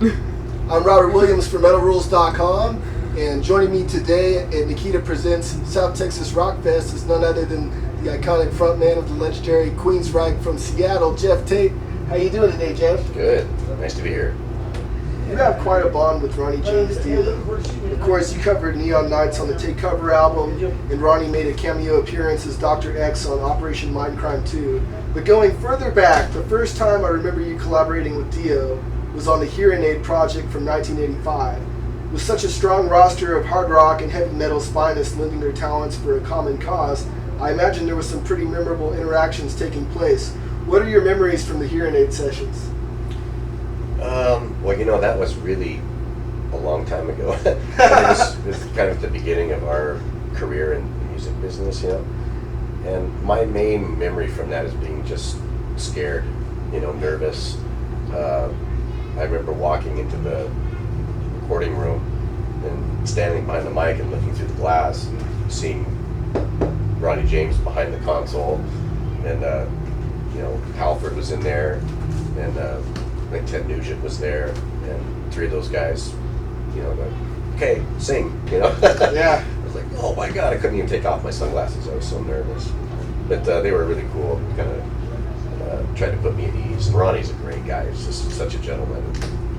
I'm Robert Williams from MetalRules.com, and joining me today at Nikita Presents South Texas Rock Fest is none other than the iconic frontman of the legendary Queensryche from Seattle, Geoff Tate. How you doing today, Geoff? Good. Nice to be here. You have quite a bond with Ronnie James Dio. Of course, you covered Neon Nights on the Take Cover album, and Ronnie made a cameo appearance as Dr. X on Operation Mindcrime 2. But going further back, the first time I remember you collaborating with Dio was on the Hearing Aid project from 1985. With such a strong roster of hard rock and heavy metal's finest lending their talents for a common cause, I imagine there was some pretty memorable interactions taking place. What are your memories from the Hearing Aid sessions? Well, that was really a long time ago. It was kind of the beginning of our career in the music business, And my main memory from that is being just scared, nervous. I remember walking into the recording room and standing behind the mic and looking through the glass and seeing Ronnie James behind the console, and Halford was in there, and Ted Nugent was there, and three of those guys, okay, sing, Yeah. I was like, oh my God, I couldn't even take off my sunglasses. I was so nervous. But they were really cool, kind of tried to put me at ease. And Ronnie's a great guy. He's just such a gentleman,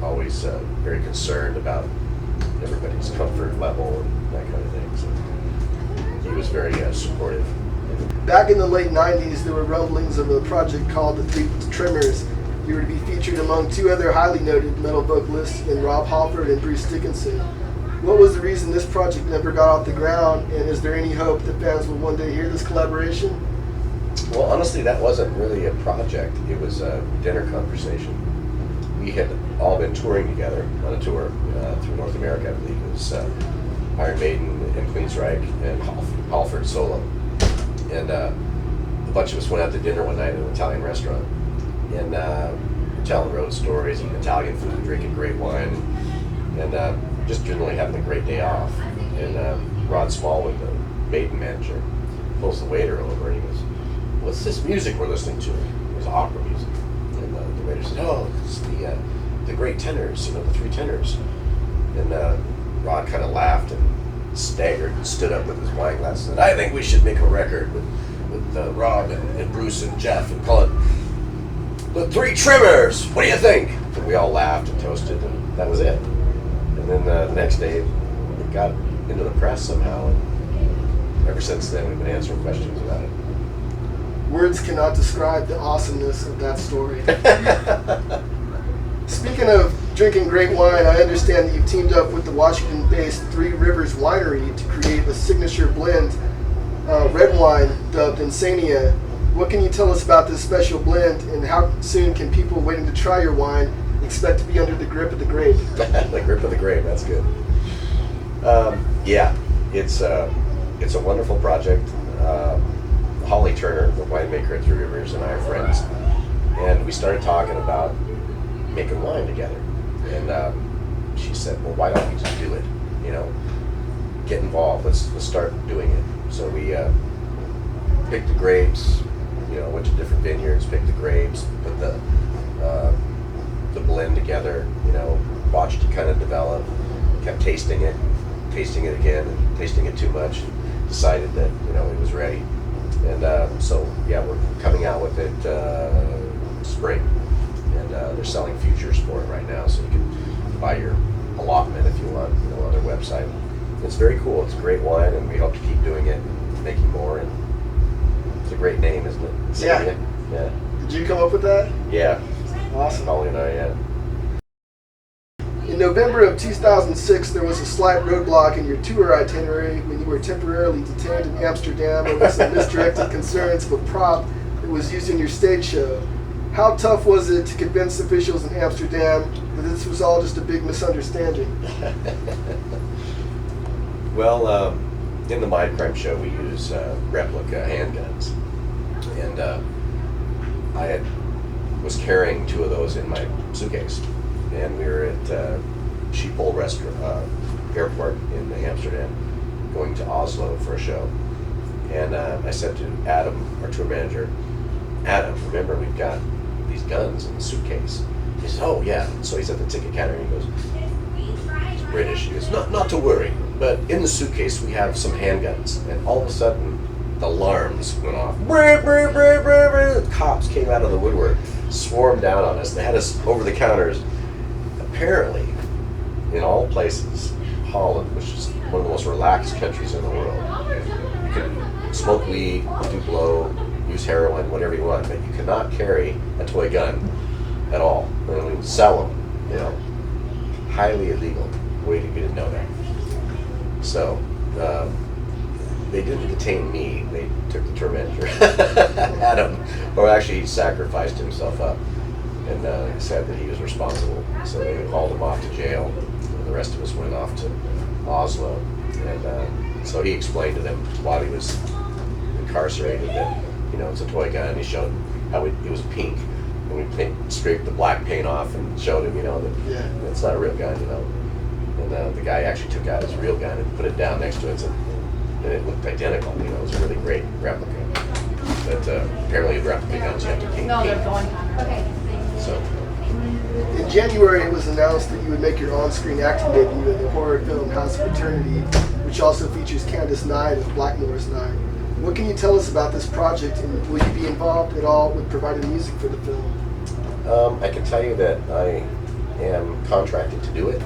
always very concerned about everybody's comfort level and that kind of thing. So he was very supportive. Back in the late 90s, there were rumblings of a project called the Three Tremors. You were to be featured among two other highly noted metal vocalists in Rob Halford and Bruce Dickinson. What was the reason this project never got off the ground, and is there any hope that fans will one day hear this collaboration? Well, honestly, that wasn't really a project. It was a dinner conversation. We had all been touring together on a tour through North America, I believe. It was Iron Maiden and Queensryche and Halford solo. And a bunch of us went out to dinner one night at an Italian restaurant. And telling road stories, eating Italian food, drinking great wine, and just generally having a great day off. And Rod Smallwood, the Maiden manager, pulls the waiter over and he goes, "What's this music we're listening to?" It was opera music. And the waiter said, "Oh, it's the great tenors, the three tenors." And Rod kind of laughed and staggered and stood up with his wine glass and said, "I think we should make a record with Rob and Bruce and Jeff and call it The Three Tremors. What do you think?" And we all laughed and toasted, and that was it. And then the next day, it got into the press somehow, and ever since then, we've been answering questions about it. Words cannot describe the awesomeness of that story. Speaking of drinking great wine, I understand that you've teamed up with the Washington-based Three Rivers Winery to create a signature blend, red wine dubbed Insania. What can you tell us about this special blend, and how soon can people waiting to try your wine expect to be under the grip of the grape? The grip of the grape, that's good. Yeah, it's a wonderful project. Holly Turner, the winemaker at Three Rivers, and I are friends, and we started talking about making wine together. And she said, "Well, why don't we just do it? Get involved. Let's start doing it." So we picked the grapes. Went to different vineyards, picked the grapes, put the blend together. Watched it kind of develop. Kept tasting it again, and tasting it too much, and decided that it was ready. And so yeah, we're coming out with it spring, and they're selling futures for it right now, so you can buy your allotment if you want, on their website. It's very cool. It's great wine, and we hope to keep doing it, and making more. And it's a great name, isn't it? Yeah. Yeah. Did you come up with that? Yeah. Awesome. Holly and I, yeah. In November of 2006, there was a slight roadblock in your tour itinerary when you were temporarily detained in Amsterdam over some misdirected concerns of a prop that was used in your stage show. How tough was it to convince officials in Amsterdam that this was all just a big misunderstanding? Well, in the Mindcrime show, we use replica handguns, and I was carrying two of those in my suitcase, and we were at Schiphol airport in Amsterdam, going to Oslo for a show, and I said to Adam, our tour manager, "Adam, remember we've got these guns in the suitcase. He says, oh yeah. So he's at the ticket counter and he goes, he's British. He goes, not to worry, but in the suitcase we have some handguns. And all of a sudden, the alarms went off. Brr, brr, brr, brr, brr. The cops came out of the woodwork, swarmed down on us. They had us over the counters. Apparently, in all places, Holland, which is one of the most relaxed countries in the world, you can smoke weed, do blow, use heroin, whatever you want, but you cannot carry a toy gun at all. I mean, sell them, you know, highly illegal. We didn't know that. So they didn't detain me. They took the tormentor, Adam, or actually he sacrificed himself up and said that he was responsible. So they hauled him off to jail. And the rest of us went off to Oslo, and so he explained to them while he was incarcerated that, you know, it's a toy gun. He showed how it was pink, and we scraped the black paint off and showed him, you know, that it's not a real gun, you know. And the guy actually took out his real gun and put it down next to it, and it looked identical. You know, it was a really great replica. But apparently, replica guns you have to paint. No, they're going. Okay. So. In January, it was announced that you would make your on-screen acting debut in the horror film House of Eternity, which also features Candace Knight of Blackmore's Night. What can you tell us about this project, and will you be involved at all with providing music for the film? I can tell you that I am contracted to do it,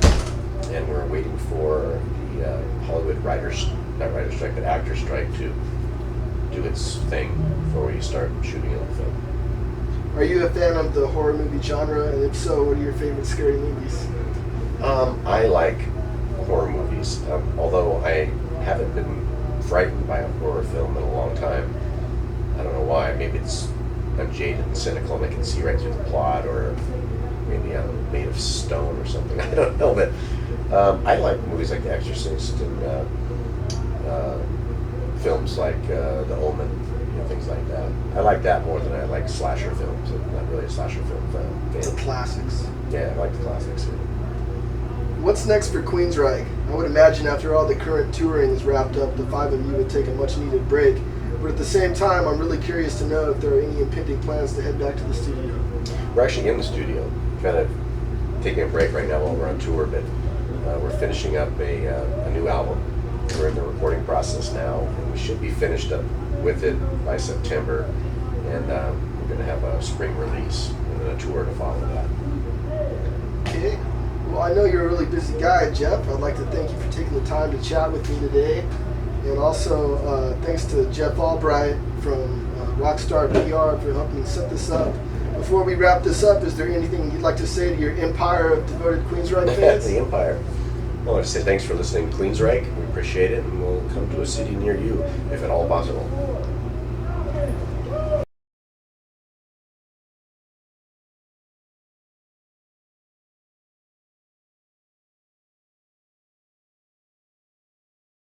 and we're waiting for the Hollywood actor strike to do its thing before we start shooting on the film. Are you a fan of the horror movie genre, and if so, what are your favorite scary movies? I like horror movies, although I haven't been frightened by a horror film in a long time. I don't know why. Maybe I'm jaded and cynical and I can see right through the plot, or maybe I'm made of stone or something. I don't know, but I like movies like The Exorcist and films like The Omen, you know, things like that. I like that more than I like slasher films. I'm not really a slasher film fan. The classics. Yeah, I like the classics. What's next for Queensryche? I would imagine after all the current touring is wrapped up, the five of you would take a much-needed break. But at the same time, I'm really curious to know if there are any impending plans to head back to the studio. We're actually in the studio, kind of taking a break right now while we're on tour, but we're finishing up a new album. We're in the recording process now, and we should be finished up with it by September, and we're going to have a spring release and then a tour to follow that. Okay. Well, I know you're a really busy guy, Geoff. I'd like to thank you for taking the time to chat with me today. And also, thanks to Jeff Albright from Rockstar PR for helping set this up. Before we wrap this up, is there anything you'd like to say to your empire of devoted Queensryche fans? The empire. I want to say thanks for listening to Queensryche. We appreciate it, and we'll come to a city near you, if at all possible.